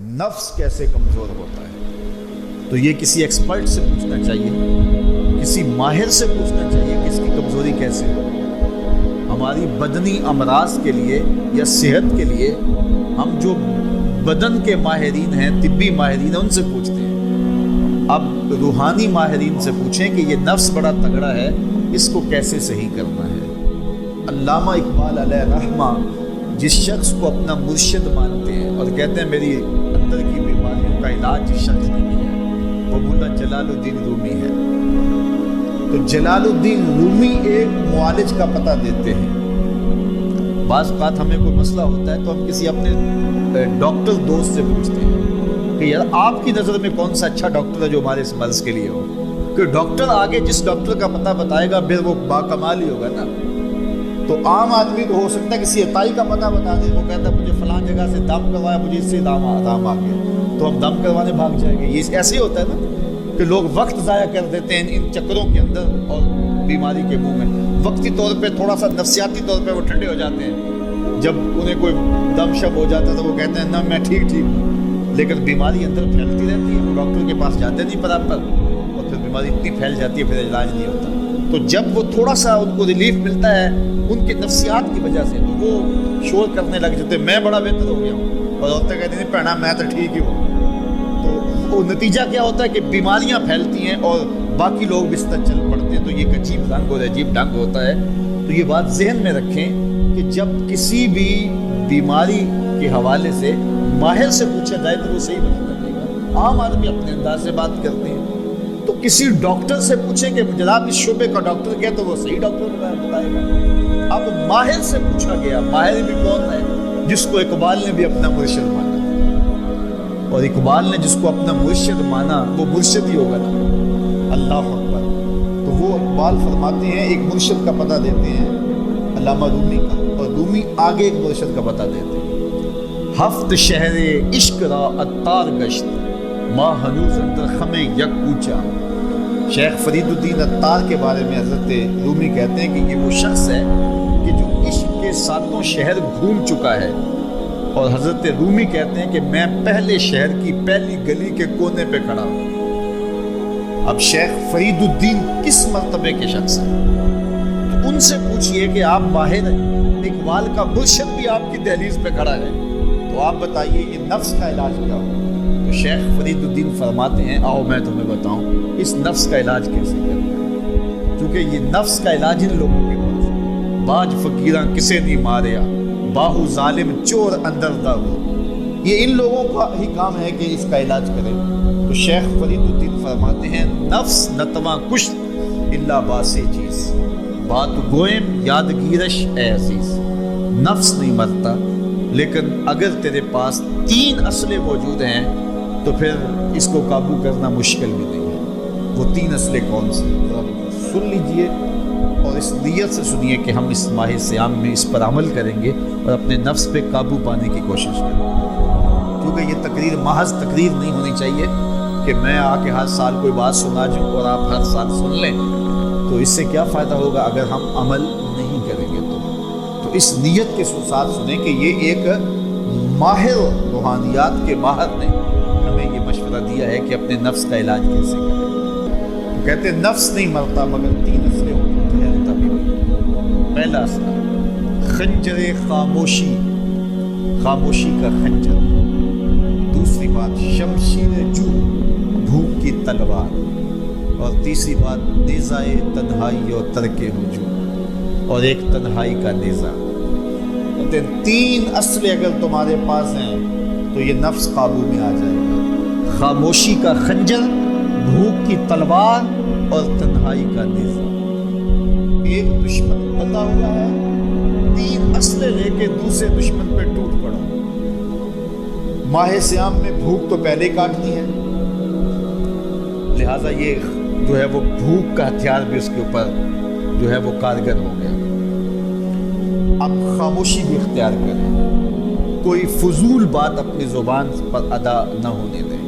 نفس کیسے کمزور ہوتا ہے؟ تو یہ کسی ایکسپرٹ سے پوچھنا چاہیے، کسی ماہر سے پوچھنا چاہیے کہ اس کی کمزوری کیسے ہو۔ ہماری بدنی امراض کے لیے یا صحت کے لیے ہم جو بدن کے ماہرین ہیں، طبی ماہرین ہیں، ان سے پوچھتے ہیں۔ اب روحانی ماہرین سے پوچھیں کہ یہ نفس بڑا تگڑا ہے، اس کو کیسے صحیح کرنا ہے۔ علامہ اقبال علیہ رحمہ جس شخص کو اپنا مرشد مانتے ہیں اور کہتے ہیں میری اندر کی بیماریوں کا علاج جس شخص نے کیا ہے وہ مولا جلال الدین رومی ہے۔ تو جلال الدین رومی ایک معالج کا پتہ دیتے ہیں۔ بعض اوقات ہمیں کوئی مسئلہ ہوتا ہے تو ہم کسی اپنے ڈاکٹر دوست سے پوچھتے ہیں کہ یار آپ کی نظر میں کون سا اچھا ڈاکٹر ہے جو ہمارے اس مرض کے لیے ہو، کہ ڈاکٹر آگے جس ڈاکٹر کا پتہ بتائے گا پھر وہ باکمال ہی ہوگا نا۔ تو عام آدمی تو ہو سکتا ہے کسی عطائی کا پتہ بتا دے، وہ کہتا ہے مجھے فلاں جگہ سے دم کروایا، مجھے اس سے دم آ گیا، تو ہم دم کروانے بھاگ جائیں گے۔ یہ ایسے ہی ہوتا ہے نا کہ لوگ وقت ضائع کر دیتے ہیں ان چکروں کے اندر اور بیماری کے منہ میں۔ وقتی طور پہ تھوڑا سا نفسیاتی طور پہ وہ ٹھنڈے ہو جاتے ہیں، جب انہیں کوئی دم شب ہو جاتا ہے تو وہ کہتے ہیں نہ میں ٹھیک ہوں، لیکن بیماری اندر پھیلتی رہتی ہے، وہ ڈاکٹر کے پاس جاتے نہیں برابر، اور پھر بیماری اتنی پھیل جاتی ہے پھر علاج نہیں ہوتا۔ تو جب وہ تھوڑا سا ان کو ریلیف ملتا ہے ان کے نفسیات کی وجہ سے تو وہ شور کرنے لگ جاتے ہیں میں بڑا بہتر ہو گیا ہوں، اور عورتیں کہتی ہیں پہنا میں تو ٹھیک ہی ہوں۔ تو وہ نتیجہ کیا ہوتا ہے کہ بیماریاں پھیلتی ہیں اور باقی لوگ بھی اس طرح چل پڑتے ہیں۔ تو یہ ایک عجیب رنگ اور عجیب ڈھنگ ہوتا ہے۔ تو یہ بات ذہن میں رکھیں کہ جب کسی بھی بیماری کے حوالے سے ماہر سے پوچھا جائے تو وہ صحیح مشورہ دے گا۔ عام آدمی اپنے انداز سے بات کرتے ہیں، تو کسی ڈاکٹر سے پوچھیں کہ جناب اس شعبے کا ڈاکٹر کیا، تو وہ صحیح ڈاکٹر بتائے گا۔ اب ماہر سے پوچھا گیا، ماہر بھی کون ہے؟ جس کو اقبال نے بھی اپنا مرشد مانا، اور اقبال نے جس کو اپنا مرشد مانا وہ مرشد ہی ہوگا نا۔ اللہ اکبر۔ تو وہ اقبال فرماتے ہیں ایک مرشد کا پتہ دیتے ہیں علامہ رومی کا، اور رومی آگے ایک مرشد کا پتہ دیتے ہیں۔ ہفت شہر عشق را عطار گشت ماں ہنوز اندر خمے یک کوچا۔ شیخ فرید الدین عطار کے بارے میں حضرت رومی کہتے ہیں کہ یہ وہ شخص ہے کہ جو عشق کے ساتوں شہر گھوم چکا ہے، اور حضرت رومی کہتے ہیں کہ میں پہلے شہر کی پہلی گلی کے کونے پہ کھڑا ہوں۔ اب شیخ فرید الدین کس مرتبے کے شخص ہیں؟ تو ان سے پوچھئے کہ آپ ماہر ہیں، اقبال کا مرشد بھی آپ کی دہلیز پہ کھڑا ہے، تو آپ بتائیے یہ نفس کا علاج کیا ہو؟ تو شیخ فرید الدین فرماتے ہیں آؤ میں تمہیں بتاؤں اس نفس کا علاج کیسے کرنا ہے، کیونکہ یہ نفس کا علاج ان لوگوں کے پاس ہے۔ باج فقیراں کسے نہیں ماریا، باہو ظالم چور اندر دا ہو، یہ ان لوگوں کا ہی کام ہے کہ اس کا علاج کریں۔ تو شیخ فرید الدین فرماتے ہیں نفس نتواں کشت اللہ باسی چیز بات گوئم یادگیرش اے عزیز۔ نفس نہیں مرتا، لیکن اگر تیرے پاس 3 اسلحے موجود ہیں تو پھر اس کو قابو کرنا مشکل بھی نہیں ہے۔ وہ 3 اسلحے کون سے؟ سن لیجئے اور اس نیت سے سنیے کہ ہم اس ماہ صیام میں اس پر عمل کریں گے اور اپنے نفس پہ قابو پانے کی کوشش کریں گے، کیونکہ یہ تقریر محض تقریر نہیں ہونی چاہیے کہ میں آ کے ہر سال کوئی بات سنا جوں اور آپ ہر سال سن لیں، تو اس سے کیا فائدہ ہوگا اگر ہم عمل نہیں کریں گے۔ تو اس نیت کے ساتھ سنیں کہ یہ ایک ماہر روحانیات کے ماہر نے ہمیں یہ مشورہ دیا ہے کہ اپنے نفس کا علاج کیسے کریں۔ تو کہتے ہیں نفس نہیں مرتا مگر 3 اسلحے ہوتے ہیں تبھی بھی۔ پہلا اسلحہ خنجر خاموشی، خاموشی کا خنجر۔ دوسری بات شمشیر جو، بھوک کی تلوار۔ اور تیسری بات نیزائے تنہائی اور ترک ہجوم، اور ایک تنہائی کا نیزہ۔ کہتے ہیں 3 اسلحے اگر تمہارے پاس ہیں تو یہ نفس قابو میں آ جائے گا۔ خاموشی کا خنجر، بھوک کی تلوار اور تنہائی کا نیزہ۔ ایک دشمن بندہ ہوا ہے، 3 اسلحے لے کے دوسرے دشمن پہ ٹوٹ پڑا۔ ماہ صیام میں بھوک تو پہلے کاٹنی ہے، لہٰذا یہ جو ہے وہ بھوک کا ہتھیار بھی اس کے اوپر جو ہے وہ کارگر ہو گیا۔ اب خاموشی بھی اختیار کریں، کوئی فضول بات اپنی زبان پر ادا نہ ہونے دیں۔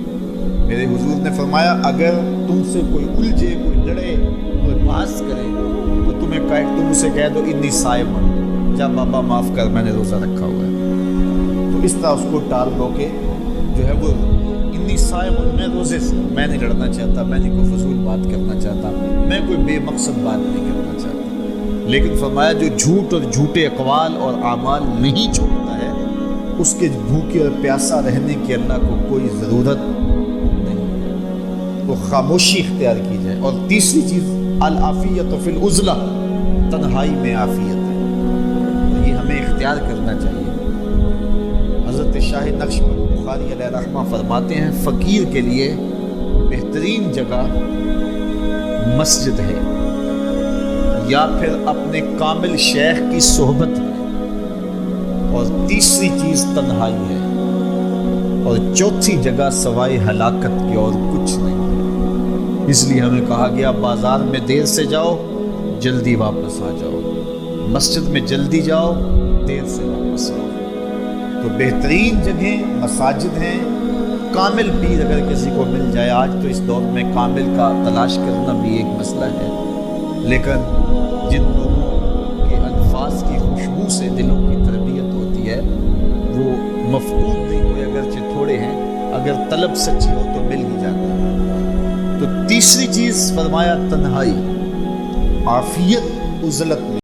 میرے حضور نے فرمایا اگر تم سے کوئی الجھے، کوئی لڑے، کوئی بحث کرے تو تم اسے کہہ دو انی صائم، جا بابا معاف کر میں نے روزہ رکھا ہوا ہے۔ تو اس طرح اس کو ٹال دو کہ جو ہے وہ انی صائم، میں روزے سے، میں نہیں لڑنا چاہتا، میں نہیں کوئی فضول بات کرنا چاہتا، میں کوئی بے مقصد بات نہیں کرنا چاہتا، لیکن فرمایا جو جھوٹ اور جھوٹے اقوال اور اعمال نہیں چھوڑتا ہے اس کے بھوکے اور پیاسا رہنے کی اللہ کو کوئی ضرورت نہیں، وہ خاموشی اختیار کی جائے۔ اور تیسری چیز العافیت فی العزلہ، تنہائی میں عافیت ہے، یہ ہمیں اختیار کرنا چاہیے۔ حضرت شاہ نقشبند بخاری علیہ رحمہ فرماتے ہیں فقیر کے لیے بہترین جگہ مسجد ہے یا پھر اپنے کامل شیخ کی صحبت ہے، اور تیسری چیز تنہائی ہے، اور چوتھی جگہ سوائے ہلاکت کی اور کچھ نہیں ہے۔ اس لیے ہمیں کہا گیا بازار میں دیر سے جاؤ، جلدی واپس آ جاؤ، مسجد میں جلدی جاؤ، دیر سے واپس آؤ۔ تو بہترین جگہیں مساجد ہیں۔ کامل پیر اگر کسی کو مل جائے، آج تو اس دور میں کامل کا تلاش کرنا بھی ایک مسئلہ ہے، لیکن جن لوگوں کے الفاظ کی خوشبو سے دلوں کی تربیت ہوتی ہے وہ مفقود نہیں ہوئے، اگرچہ تھوڑے ہیں، اگر طلب سچی ہو تو مل ہی جاتے ہیں۔ تو تیسری چیز فرمایا تنہائی، عافیت عزلت میں۔